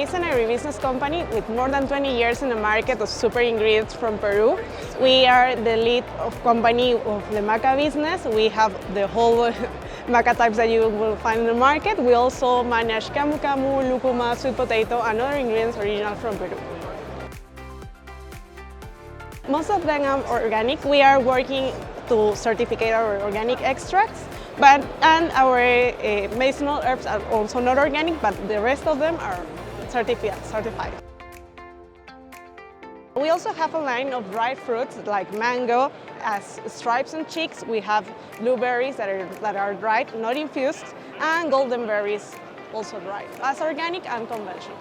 is an agribusiness company with more than 20 years in the market of super ingredients from Peru. We are the lead of company of the maca business. We have the whole maca types that you will find in the market. We also manage camu camu, lucuma, sweet potato, and other ingredients original from Peru. Most of them are organic. We are working to certificate our organic extracts, and our medicinal herbs are also not organic, but the rest of them are certified. We also have a line of dried fruits like mango, as stripes and chicks. We have blueberries that are dried, not infused, and golden berries, also dried, as organic and conventional.